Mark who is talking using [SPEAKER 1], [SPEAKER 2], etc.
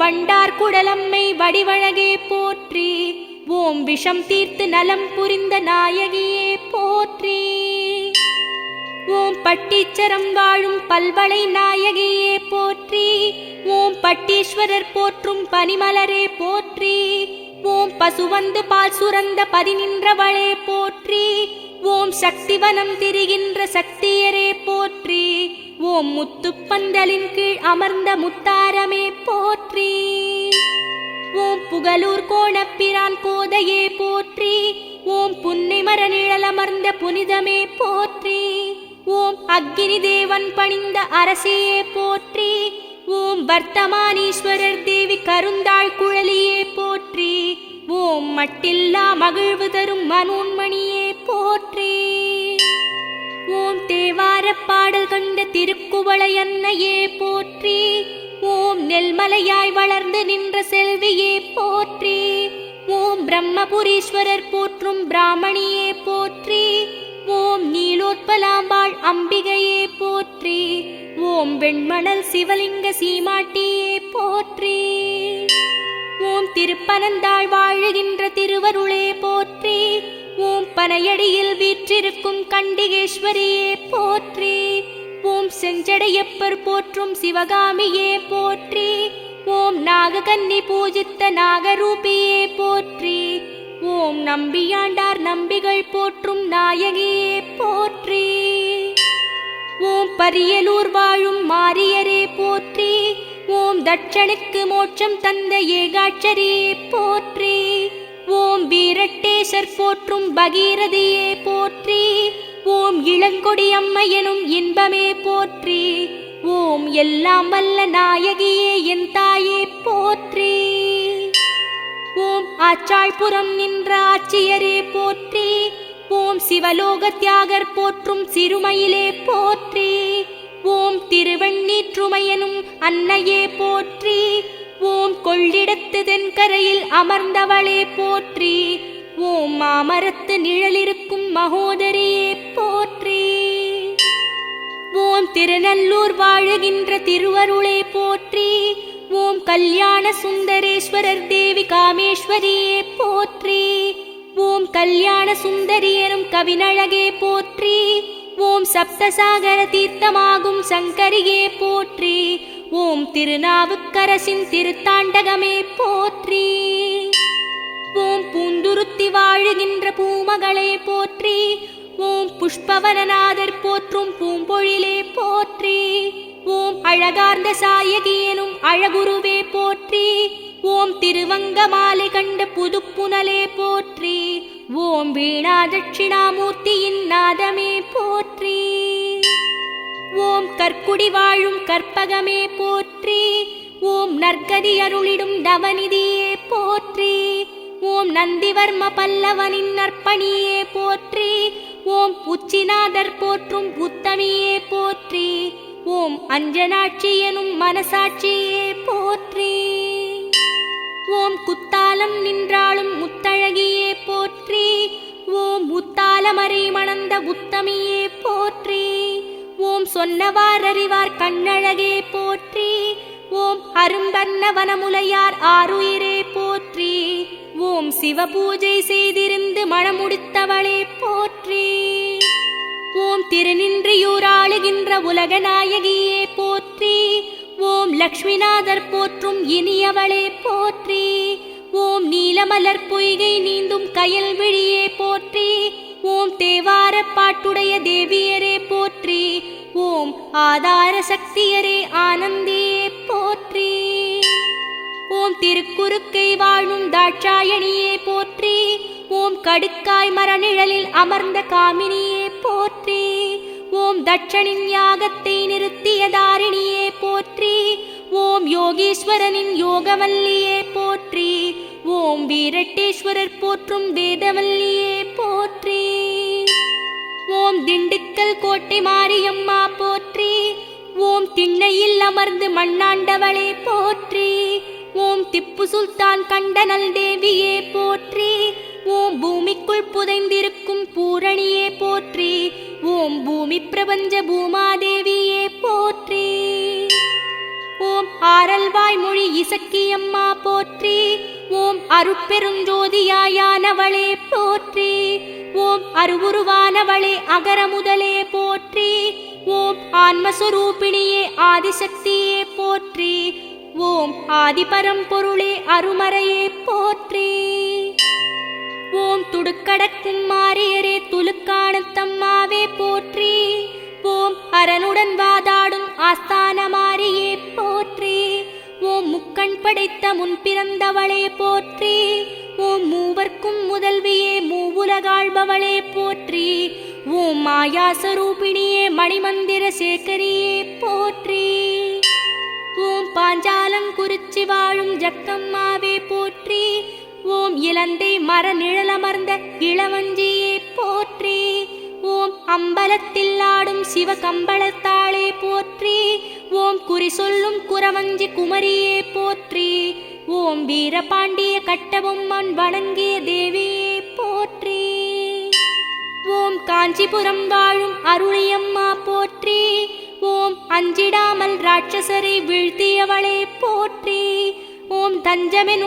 [SPEAKER 1] வண்டார் குடலம்மை வடிவழகே போற்றி. ஓம் விஷம் தீர்த்து நலம் புரிந்த நாயகியே போற்றி. ஓம் பட்டீச்சரம் வாழும் பல்வளை நாயகியே போற்றி. ஓம் பட்டீஸ்வரர் போற்றும் பனிமலரே போற்றி. ஓம் பசுவந்து பால் சுரந்த பதினின்றவளே போற்றி. ஓம் சக்திவனம் திரிகின்ற சக்தியரே போற்றி. ஓம் முத்துப்பந்தலின் கீழ் அமர்ந்த முத்தாரமே போற்றி. ஓம் புகழூர் கோணப்பிரான் கோதையே போற்றி. ஓம் புன்னை மர நிழலமர்ந்த புனிதமே போற்றி. ஓம் அக்னி தேவன் பணிந்த அரசியே போற்றி. ஓம் வர்த்தமானீஸ்வரர் தேவி கருந்தாள் குழலியே போற்றி. ஓம் மட்டில்லா மகிழ்வு தரும் மனோன்மணியே போற்றி. ஓம் தேவார பாடல் கண்ட திருக்குவளை அன்னையே போற்றி. ஓம் நெல்மலையாய் வளர்ந்து நின்ற செல்வியே போற்றி. ஓம் பிரம்மபுரீஸ்வரர் போற்றும் பிராமணியே போற்றி. ஓம் நீலோத்பலாம்பாள் அம்பிகையே போற்றி. ஓம் வெண்மணல் சிவலிங்க சீமாட்டியே போற்றி. ஓம் திருப்பனந்தாள் வாழுகின்ற திருவருளே போற்றி. ஓம் பனையடியில் வீற்றிருக்கும் கண்டிகேஸ்வரியே போற்றி. ஓம் செஞ்சடையப்பர் போற்றும் சிவகாமியே போற்றி. ஓம் நாககன்னி பூஜித்த நாகரூபியே போற்றி. ஓம் நம்பியாண்டார் நம்பிகள் போற்றும் நாயகியே போற்றி. ஓம் பரியலூர் வாழும் மாரியரே போற்றி. ஓம் தட்சணுக்கு மோட்சம் தந்த ஏகாட்சரியே போற்றி. ஓம் வீரட்டேசர் போற்றும் பகீரதியே போற்றி. ஓம் இளங்கொடி அம்மை எனும் இன்பமே போற்றி. ஓம் எல்லாம் வல்ல நாயகியே என் தாயே போற்றி. ஓம் ஆச்சாள்புரம் நின்ற ஆட்சியரே போற்றி. ஓம் சிவலோக தியாகர் போற்றும் சிறுமயிலே போற்றி. ஓம் திருவெண்ணீற்றுமையனும் அன்னையே போற்றி. ஓம் கொள்ளிடத்து தென்கரையில் அமர்ந்தவளே போற்றி. ஓம் மாமரத்து நிழலிருக்கும் மகோதரியே போற்றி. ஓம் திருநல்லூர் வாழுகின்ற திருவருளே போற்றி. ஓம் கல்யாண சுந்தரேஸ்வரர் தேவி காமேஸ்வரியே போற்றி. ஓம் கல்யாண சுந்தரி எனும் கவினழகே போற்றி. ஓம் சப்தசாகர தீர்த்தமாகும் சங்கரியே போற்றி. ஓம் திருநாவுக்கரசின் திருத்தாண்டகமே போற்றி. ஓம் பூந்துருத்தி வாழுகின்ற பூமகளே போற்றி. ஓம் புஷ்பவனநாதர் போற்றும் பூம்பொழிலே போற்றி. ஓம் அழகார்ந்த சாயகி எனும் அழகுருவே போற்றி. ஓம் திருவங்க மாலை கண்ட புதுப்புனலே போற்றி. ஓம் வீணா தட்சிணாமூர்த்தியின் நாதமே போற்றி. ஓம் கற்குடி வாழும் கற்பகமே போற்றி. ஓம் நற்கதி அருளிடும் நவநிதியே போற்றி. ஓம் நந்திவர்ம பல்லவனின் நற்பணியே போற்றி. ஓம் உச்சிநாதர் போற்றும் உத்தமியே போற்றி. ஓம் அஞ்சனாட்சி எனும் மனசாட்சியே போற்றி. ஓம் குத்தாலம் நின்றாளும் முத்தழகியே போற்றி. ஓம் முத்தாலமறை மணந்த உத்தமியே போற்றி. ஓம் சொன்னவார் அறிவார் கண்ணழகே போற்றி. ஓம் அரும்பர்ண வனமுலையார் ஆருயிரே போற்றி. ஓம் சிவபூஜை செய்திருந்து மணமுடித்தவளே போற்றி. ஓம் திருநின்றியூர் ஆளுகின்ற உலக நாயகியே போற்றி. ஓம் லக்ஷ்மிநாதர் போற்றும் இனியவளே போற்றி. ஓம் நீலமலர் பொய்கை நீந்தும் கயல் விழியே போற்றி. ஓம் தேவார பாட்டுடைய தேவியரே போற்றி. ஓம் ஆதார சக்தியரே ஆனந்தியே போற்றி. ஓம் திருக்குறுக்கை வாழும் தாட்சாயணியே போற்றி. ஓம் கடுக்காய் மரநிழலில் அமர்ந்த காமினியே போற்றி. ஓம் தட்சணின் யாகத்தை நிறுத்திய தாரிணியே போற்றி. ஓம் யோகீஸ்வரனின் யோகவல்லியே போற்றி. ஓம் வீரட்டேஸ்வரர் போற்றும் வேதவல்லியே போற்றி. ஓம் திண்டுக்கல் கோட்டை மாரியம்மா போற்றி. ஓம் திண்ணையில் அமர்ந்து மண்ணாண்டவளே போற்றி. ஓம் திப்பு சுல்தான் கண்டனல் தேவியே போற்றி. ஓம் பூமிக்குள் புதைந்திருக்கும் பூரணியே போற்றி. ஓம் பூமி பிரபஞ்ச பூமாதேவியே போற்றி. ஓம் ஆரல்வாய் மொழி ஆதிசக்கியம்மா போற்றி. ஓம் அருட்பெருஞ்சோதியாயானவளே போற்றி. ஓம் அருவுருவானவளே அகர முதலே போற்றி. ஓம் ஆன்மஸ்வரூபிணியே ஆதிசக்தியே போற்றி. ஓம் ஆதிபரம்பொருளே அருமறையே போற்றி. ஓம் துடுக்கடக்கும் மாரியரே துலுக்கானத்தம்மாவே போற்றி. ஓம் அரனுடன் வாதாடும் ஆஸ்தான மாரியே போற்றி. ஓம் முக்கண் படைத்த முன்பிறந்தவளே போற்றி. ஓம் மூவர்க்கும் முதல்வியே மூவுலகாள்பவளே போற்றி. ஓம் மாயாஸ்வரூபிணியே மணிமந்திர சேகரியே போற்றி. ஓம் பாஞ்சாலங்குறிச்சி வாழும் ஜக்கம்மாவே போற்றி. ஓம் இலந்தை மர நிழலமர்ந்த இளவஞ்சியே போற்றி. ஓம் அம்பலத்தில் ஆடும் சிவகம்பளத்தாளே போற்றி. ஓம் குறி சொல்லும் குறவஞ்சி குமரியே போற்றி. ஓம் வீரபாண்டிய கட்டபொம்மன் வணங்கிய தேவியே போற்றி. ஓம் காஞ்சிபுரம் வாழும் அருளியம்மா போற்றி. ஓம் அஞ்சிடாமல் ராட்சசரை வீழ்த்தியவளே போற்றி. ஓம் தஞ்சமெனும்